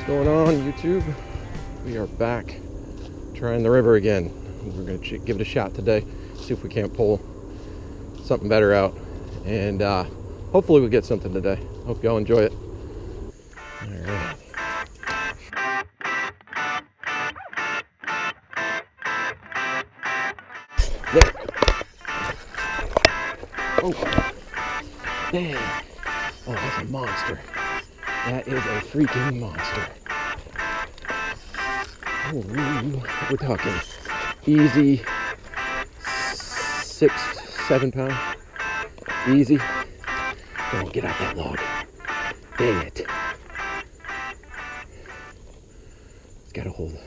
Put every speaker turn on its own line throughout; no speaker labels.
Going on YouTube? We are back trying the river again. We're going to give it a shot today, see if we can't pull something better out, and hopefully we get something today. Hope y'all enjoy it. All right. There. Oh, dang. Oh, that's a monster. That is a freaking monster. Ooh, we're talking easy 6-7 pound. Easy. Don't get out that log. Dang it. It's got a hold.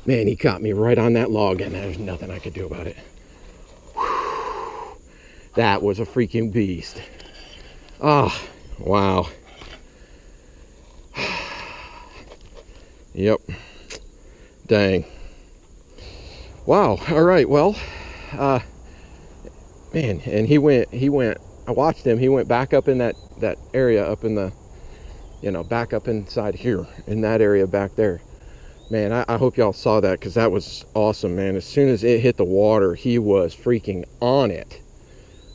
Man, he caught me right on that log, and there's nothing I could do about it. Whew. That was a freaking beast. Ah, oh, wow. Yep. Dang. Wow. All right. Well, man, and he went, I watched him. He went back up in that area up in the, back up inside here in that area back there. Man, I hope y'all saw that, because that was awesome, man. As soon as it hit the water, he was freaking on it.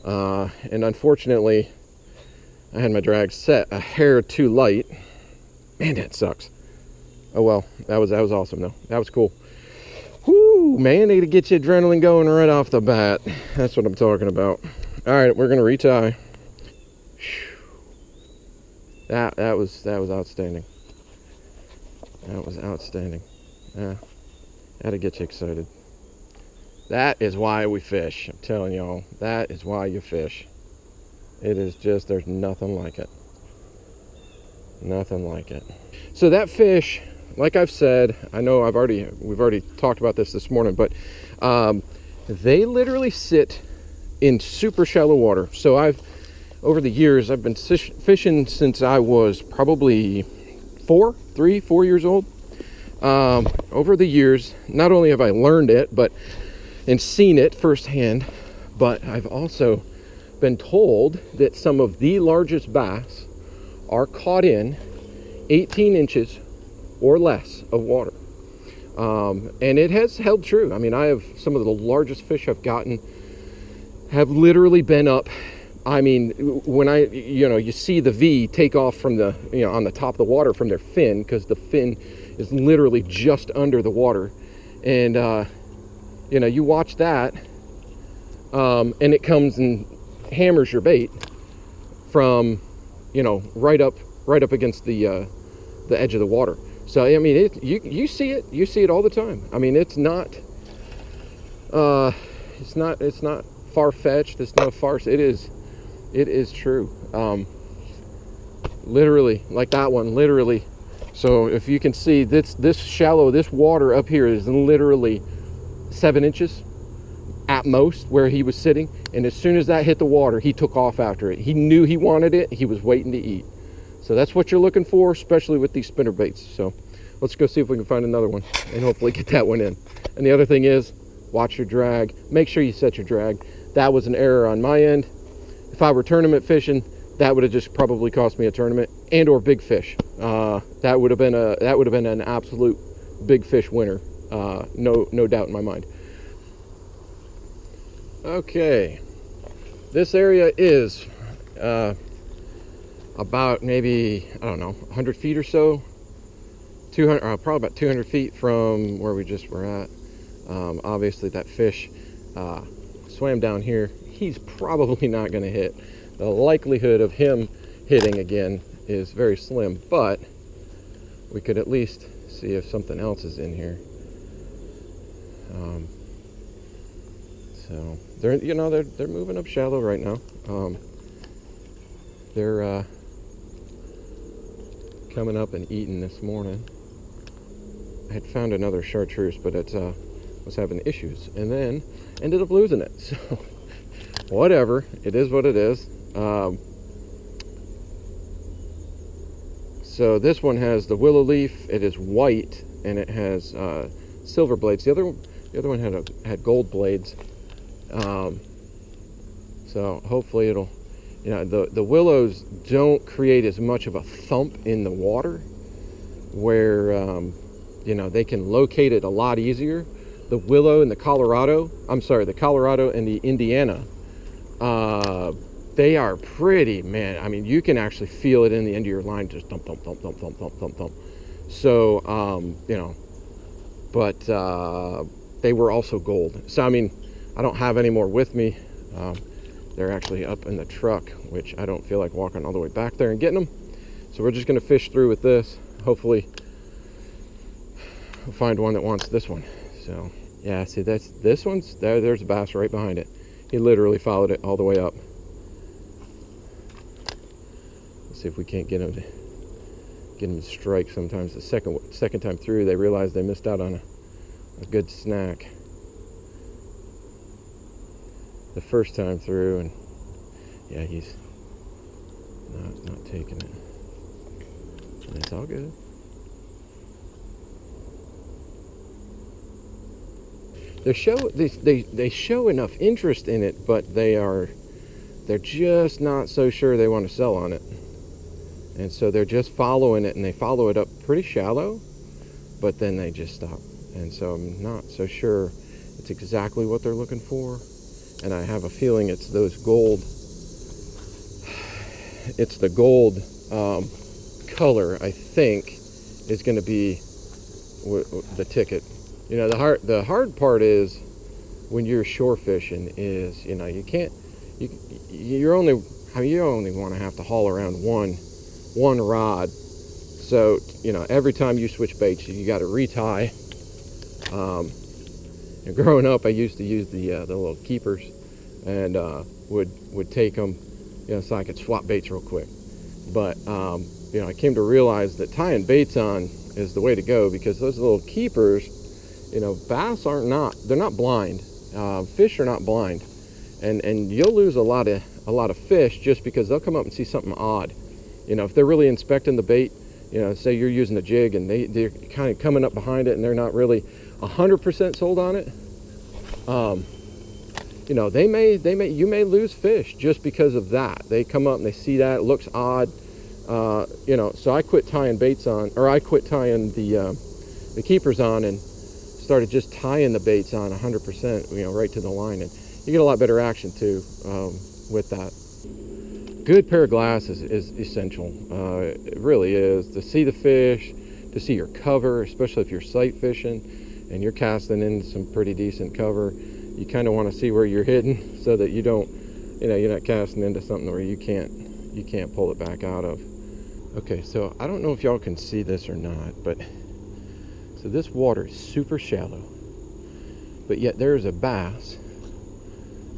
And unfortunately, I had my drag set a hair too light. Man, that sucks. Oh well, that was awesome though. That was cool. Whoo, man, they get your adrenaline going right off the bat. That's what I'm talking about. All right, we're gonna retie. That was outstanding. That was outstanding. Yeah, that'll get you excited. That is why we fish. I'm telling y'all, that is why you fish. It is just, there's nothing like it. Nothing like it. So that fish, like I've said, I know we've already talked about this morning, but they literally sit in super shallow water. So over the years, I've been fishing since I was probably 4 years old. Over the years, not only have I learned it, and seen it firsthand, but I've also been told that some of the largest bass are caught in 18 inches or less of water. And it has held true. I mean, I have some of the largest fish I've gotten have literally been up. I mean, when you see the V take off from the, on the top of the water from their fin, because the fin is literally just under the water. And, you watch that, and it comes and hammers your bait from, right up against the edge of the water. So I mean, you see it all the time. I mean, it's not far-fetched. It's no farce. It is true. Literally, like that one, literally. So if you can see, this shallow, this water up here is literally 7 inches at most where he was sitting, and as soon as that hit the water, he took off after it. He knew he wanted it. He was waiting to eat. So that's what you're looking for, especially with these spinner baits. So let's go see if we can find another one and hopefully get that one in. And the other thing is, watch your drag. Make sure you set your drag. That was an error on my end. If I were tournament fishing, that would have just probably cost me a tournament and or big fish. That would have been an absolute big fish winner. No doubt in my mind. Okay, this area is about maybe, I don't know, 100 feet or so, 200, probably about 200 feet from where we just were at. Obviously that fish swam down here. He's probably not going to hit. The likelihood of him hitting again is very slim, but we could at least see if something else is in here. So they're moving up shallow right now. They're coming up and eating this morning. I had found another chartreuse, but it was having issues, and then ended up losing it. So whatever, it is what it is. So this one has the willow leaf. It is white, and it has silver blades. The other one had gold blades. So hopefully it'll, the willows don't create as much of a thump in the water, where you know, they can locate it a lot easier. The willow and the Colorado, the Colorado and the Indiana, they are pretty, man. I mean, you can actually feel it in the end of your line, just thump, thump, thump, thump, thump, thump, thump, thump. So, you know, but they were also gold. So, I mean, I don't have any more with me. They're actually up in the truck, which I don't feel like walking all the way back there and getting them. So we're just gonna fish through with this. Hopefully we'll find one that wants this one. So yeah, see, this one's there. There's a bass right behind it. He literally followed it all the way up. Let's see if we can't get him to strike. Sometimes the second time through, they realize they missed out on a good snack the first time through, and yeah, he's not taking it. And it's all good. They show enough interest in it, but they're just not so sure they want to sell on it. And so they're just following it, and they follow it up pretty shallow, but then they just stop. And so I'm not so sure it's exactly what they're looking for. And I have a feeling it's those gold. It's the gold color, I think, is going to be the ticket. You know, the hard part is when you're shore fishing is, you know, you only want to have to haul around one rod. So, you know, every time you switch baits, you got to retie. And growing up, I used to use the little keepers, and would take them, you know, so I could swap baits real quick. But you know, I came to realize that tying baits on is the way to go, because those little keepers, you know, bass they're not blind. Fish are not blind, and you'll lose a lot of fish just because they'll come up and see something odd. You know, if they're really inspecting the bait, you know, say you're using a jig and they're kind of coming up behind it and they're not really 100% sold on it, you know, you may lose fish just because of that. They come up and they see that it looks odd, you know. So I quit tying baits on, or I quit tying the keepers on, and started just tying the baits on 100%, you know, right to the line, and you get a lot better action too with that. Good pair of glasses is essential. It really is, to see the fish, to see your cover, especially if you're sight fishing and you're casting in some pretty decent cover. You kind of want to see where you're hitting so that you don't, you know, you're not casting into something where you can't pull it back out of. Okay, so I don't know if y'all can see this or not, but so this water is super shallow, but yet there's a bass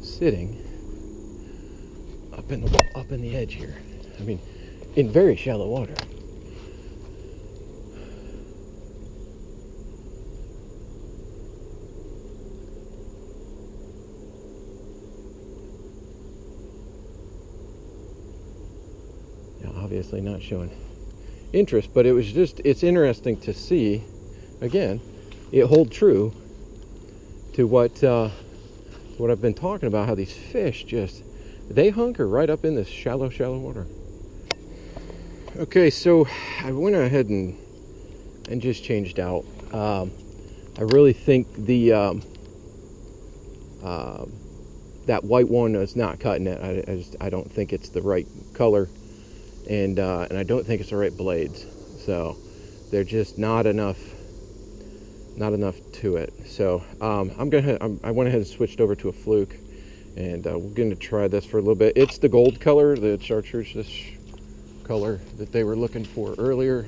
sitting up in the edge here. I mean, in very shallow water. Obviously not showing interest, but it's interesting to see, again, it hold true to what I've been talking about, how these fish they hunker right up in this shallow water. Okay, so I went ahead and just changed out. I really think that white one is not cutting it. I don't think it's the right color. And I don't think it's the right blades, so they're just not enough to it. So I went ahead and switched over to a fluke, and we're going to try this for a little bit. It's the gold color, the chartreuse color that they were looking for earlier.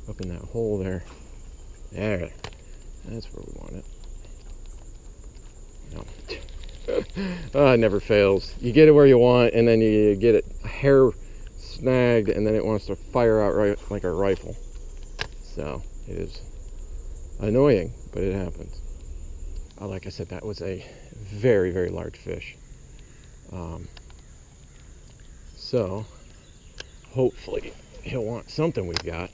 Up in that hole there. There. That's where we want it. No. It never fails. You get it where you want, and then you get it hair snagged, and then it wants to fire out right like a rifle. So it is annoying, but it happens. Like I said, that was a very, very large fish. So hopefully he'll want something we've got.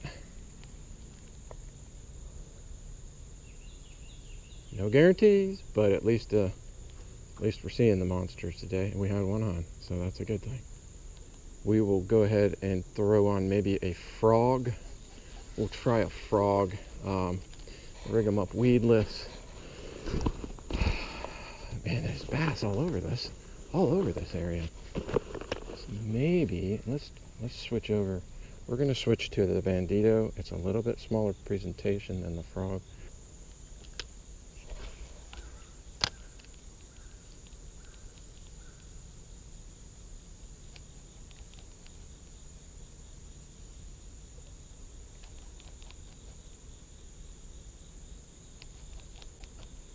No guarantees, but at least we're seeing the monsters today, and we had one on, so that's a good thing. We will go ahead and throw on maybe a frog. We'll try a frog. Rig them up weedless. Man, there's bass all over this area. So maybe let's switch over. We're gonna switch to the Bandito. It's a little bit smaller presentation than the frog.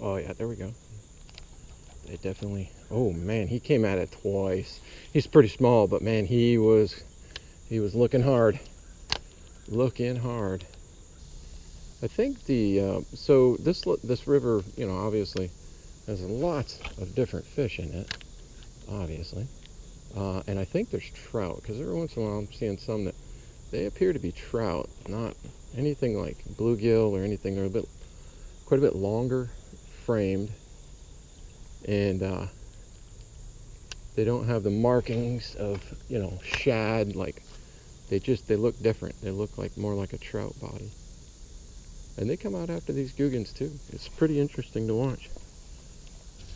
Oh yeah, there we go. They definitely, oh man, he came at it twice. He's pretty small, but man, he was looking hard. Looking hard. I think so this river, you know, obviously has lots of different fish in it, obviously. And I think there's trout, because every once in a while I'm seeing some that they appear to be trout, not anything like bluegill or anything. They're quite a bit longer framed, and they don't have the markings of, you know, shad. Like they look different. They look like more like a trout body, and they come out after these Googans too. It's pretty interesting to watch.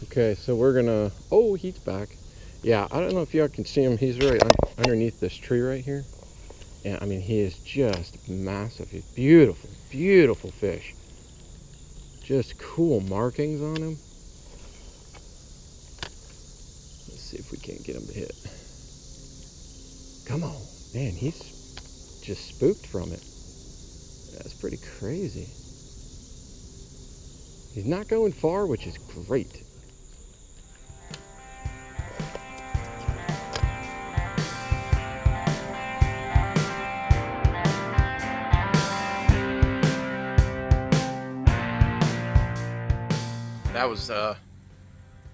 Okay, so we're gonna, oh, he's back. Yeah, I don't know if y'all can see him. He's right underneath this tree right here, and I mean, he is just massive. He's beautiful, beautiful fish. Just cool markings on him. Let's see if we can't get him to hit. Come on, man, he's just spooked from it. That's pretty crazy. He's not going far, which is great. That was,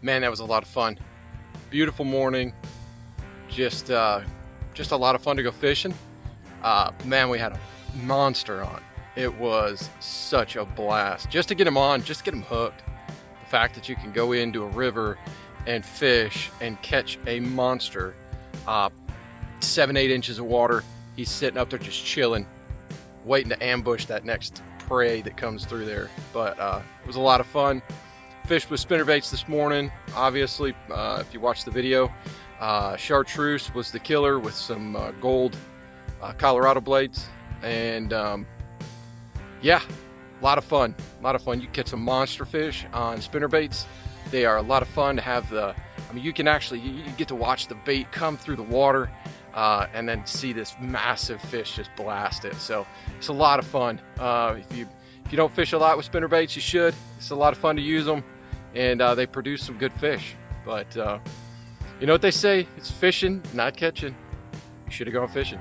man, that was a lot of fun. Beautiful morning. Just a lot of fun to go fishing. Man, we had a monster on. It was such a blast. Just to get him on, just to get him hooked. The fact that you can go into a river and fish and catch a monster. 7-8 inches of water. He's sitting up there just chilling, waiting to ambush that next prey that comes through there. But it was a lot of fun. Fished with spinnerbaits this morning, obviously, if you watch the video. Chartreuse was the killer with some gold Colorado blades, and yeah, a lot of fun. You can catch some monster fish on spinnerbaits. They are a lot of fun to have the, I mean, you can get to watch the bait come through the water and then see this massive fish just blast it. So it's a lot of fun. If you don't fish a lot with spinnerbaits, you should. It's a lot of fun to use them, and they produce some good fish. But you know what they say, it's fishing, not catching. You should have gone fishing.